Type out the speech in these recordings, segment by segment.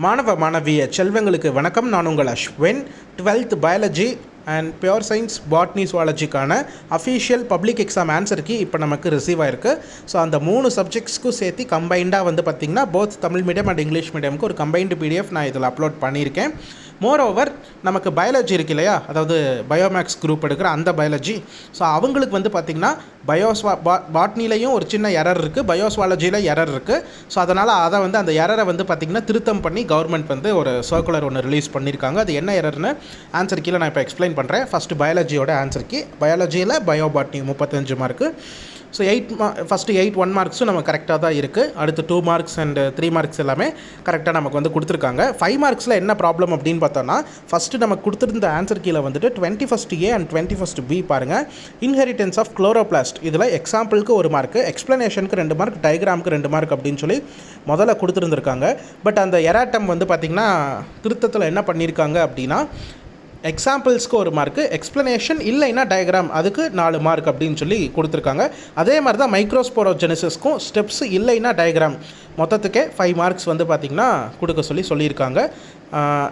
மாணவ மாணவிய செல்வங்களுக்கு வணக்கம். நான் உங்கள் Ashwin. 12th biology and pure science botany சுவாலஜிக்கான அஃபீஷியல் பப்ளிக் எக்ஸாம் ஆன்சருக்கு இப்போ நமக்கு ரிசீவ் ஆயிருக்கு. ஸோ அந்த 3 சப்ஜெக்ட்ஸ்க்கும் சேர்த்து கம்பைண்டாக வந்து பார்த்திங்கன்னா both Tamil medium and English மீடியமுக்கு ஒரு கம்பைன்டு பிடிஎஃப் நான் இதில் அப்லோட் பண்ணியிருக்கேன். மோரோவர் நமக்கு பயாலஜி இருக்கு இல்லையா, அதாவது பயோமேக்ஸ் குரூப் எடுக்கிற அந்த பயாலஜி, ஸோ அவங்களுக்கு வந்து பார்த்திங்கன்னா பாட்னிலையும் ஒரு சின்ன எரர் இருக்குது, பயோஸ்வாலஜியில் எரர் இருக்குது. ஸோ அதனால் அதை வந்து அந்த எரரை வந்து பார்த்திங்கன்னா திருத்தம் பண்ணி கவர்மெண்ட் வந்து ஒரு சர்க்குலர் ஒன்று ரிலீஸ் பண்ணியிருக்காங்க. அது என்ன எரர்னு ஆன்சர் கீழே நான் இப்போ எக்ஸ்பிளைன் பண்ணுறேன். First பயாலஜியோட answer key. பயாலஜியில் bio botany 35 mark. So first 1 மார்க்ஸும் நம்ம கரெக்டாக தான் இருக்குது. அடுத்து 2 மார்க்ஸ் அண்ட் 3 மார்க்ஸ் எல்லாமே கரெக்டாக நமக்கு வந்து கொடுத்துருக்காங்க. 5 மார்க்ஸில் என்ன ப்ராப்ளம் அப்படின்னு பார்த்தோன்னா, ஃபஸ்ட்டு நமக்கு கொடுத்துருந்த ஆன்சர் கீழே வந்துட்டு 21st அண்ட் 21st பாருங்கள். இன்ஹெரிட்டன்ஸ் ஆஃப் குளோரோபிளாஸ்ட், இதில் எக்ஸாம்பிளுக்கு 1 மார்க்கு, எக்ஸ்ப்ளனேஷனுக்கு 2 மார்க், டயக்ராமுக்கு 2 மார்க் அப்படின்னு சொல்லி முதல்ல கொடுத்துருந்துருக்காங்க. பட் அந்த எராட்டம் வந்து பார்த்திங்கன்னா திருத்தத்தில் என்ன பண்ணியிருக்காங்க அப்படின்னா, எக்ஸாம்பிள்ஸ்க்கு 1 மார்க்கு, எக்ஸ்ப்ளனேஷன் இல்லைன்னா டயக்ராம் அதுக்கு 4 மார்க் அப்படின்னு சொல்லி கொடுத்துருக்காங்க. அதே மாதிரி தான் மைக்ரோஸ்போரோஜெனிசிஸ்க்கும் ஸ்டெப்ஸ் இல்லைன்னா டயக்ராம் மொத்தத்துக்கே 5 மார்க்ஸ் வந்து பார்த்திங்கன்னா கொடுக்க சொல்லியிருக்காங்க.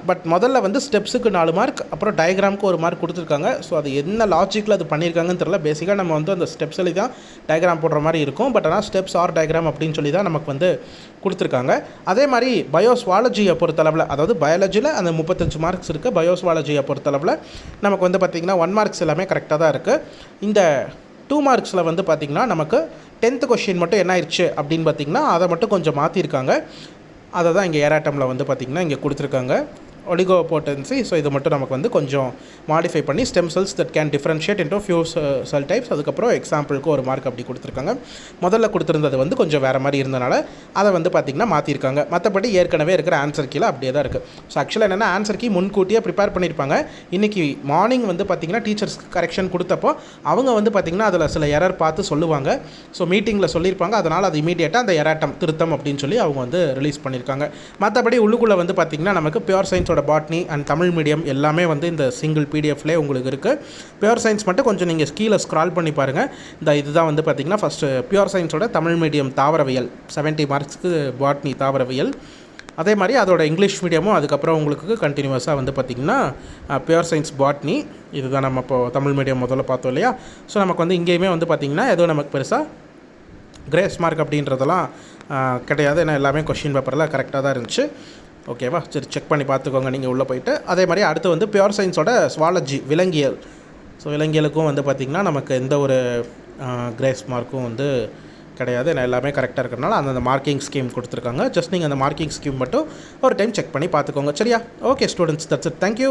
பட் முதல்ல வந்து ஸ்டெப்ஸுக்கு 4 மார்க், அப்புறம் டயக்ராமுக்கு 1 மார்க் கொடுத்துருக்காங்க. ஸோ அது என்ன லாஜிக்கில் அது பண்ணியிருக்காங்கன்னு தெரியல. பேசிக்காக நம்ம வந்து அந்த ஸ்டெப்ஸ் எழுதி தான் டயக்ராம் போடுற மாதிரி இருக்கும். பட் ஆனால் ஸ்டெப்ஸ் ஆர் டயக்ராம் அப்படின்னு சொல்லி தான் நமக்கு வந்து கொடுத்துருக்காங்க. அதே மாதிரி பயோஸ்வாலஜியை பொறுத்தளவில், அதாவது பயாலஜியில் அந்த 35 மார்க்ஸ் இருக்குது, பயோஸ்வாலஜியை பொறுத்தளவில் நமக்கு வந்து பார்த்திங்கன்னா 1 மார்க்ஸ் எல்லாமே கரெக்டாக தான் இருக்குது. இந்த 2 மார்க்ஸில் வந்து பார்த்திங்கன்னா நமக்கு 10th கொஷின் மட்டும் என்ன ஆயிடுச்சு அப்படின்னு பார்த்திங்கன்னா அதை மட்டும் கொஞ்சம் மாற்றிருக்காங்க. அதை தான் இங்கே ஏராட்டமில் வந்து பார்த்திங்கன்னா இங்கே கொடுத்துருக்காங்க, ஒலிகோபோட்டன்சி. ஸோ இது மட்டும் நமக்கு வந்து கொஞ்சம் மாடிஃபை பண்ணி stem cells that can differentiate into few cell types, அதுக்கப்புறம் எக்ஸாம்பிளுக்கு 1 மார்க் அப்படி கொடுத்துருக்காங்க. முதல்ல கொடுத்துருந்தது வந்து கொஞ்சம் வேறு மாதிரி இருந்தனால அதை வந்து பார்த்திங்கன்னா மாற்றிருக்காங்க. மற்றபடி ஏற்கனவே இருக்கிற ஆன்சர் கீழே அப்படியே தான் இருக்குது. ஸோ ஆக்சுவலாக என்னென்னா ஆன்சர் கீ முன்கூட்டியே ப்ரிப்பேர் பண்ணியிருப்பாங்க. இன்றைக்கி மார்னிங் வந்து பார்த்திங்கன்னா டீச்சர்ஸ் கரெக்ஷன் கொடுத்தப்போ அவங்க வந்து பார்த்திங்கன்னா அதில் சில எரர் பார்த்து சொல்லுவாங்க. ஸோ மீட்டிங்கில் சொல்லியிருப்பாங்க. அதனால் அது இமீடியட்டாக அந்த எராட்டம் திருத்தம் அப்படின்னு சொல்லி அவங்க வந்து ரிலீஸ் பண்ணியிருக்காங்க. மற்றபடி உள்ளுக்குள்ளே வந்து பார்த்திங்கன்னா நமக்கு pure science botany and Tamil medium எல்லாமே வந்து இந்த சிங்கிள் பிடிஎஃப்லேயே உங்களுக்கு இருக்குது. பியூர் சயின்ஸ் மட்டும் கொஞ்சம் நீங்கள் கீழே ஸ்க்ரால் பண்ணி பாருங்கள். இதுதான் வந்து பார்த்திங்கன்னா ஃபஸ்ட்டு பியூர் சயின்ஸோட தமிழ் மீடியம் தாவரவியல் 70 மார்க்ஸ்க்கு பாட்னி தாவரவியல். அதே மாதிரி அதோட இங்கிலீஷ் மீடியமும் அதுக்கப்புறம் உங்களுக்கு கண்டினியூஸாக வந்து பார்த்திங்கன்னா பியூர் சயின்ஸ் பாட்னி. இதுதான் நம்ம இப்போது தமிழ் மீடியம் முதல்ல பார்த்தோம் இல்லையா. ஸோ நமக்கு வந்து இங்கேயுமே வந்து பார்த்திங்கன்னா எதுவும் நமக்கு பெருசாக கிரேஸ் மார்க் அப்படின்றதெல்லாம் கிடையாது. ஏன்னா எல்லாமே கொஷின் பேப்பரில் கரெக்டாக தான் இருந்துச்சு. ஓகேவா, சரி செக் பண்ணி பார்த்துக்கோங்க நீங்கள் உள்ளே போய்ட்டு. அதே மாதிரி அடுத்து வந்து பியூர் சயின்ஸோட ஸ்வாலஜி விலங்கியல். ஸோ விலங்கியலுக்கும் வந்து பார்த்திங்கன்னா நமக்கு எந்த ஒரு கிரேஸ் மார்க்கும் வந்து கிடையாது. ஏன்னா எல்லாமே கரெக்டாக இருக்கிறனால அந்தந்த மார்க்கிங் ஸ்கீம் கொடுத்துருக்காங்க. ஜஸ்ட் நீங்கள் அந்த மார்க்கிங் ஸ்கீம் மட்டும் ஒரு டைம் செக் பண்ணி பார்த்துக்கோங்க. சரியா? Okay students, that's it. Thank you.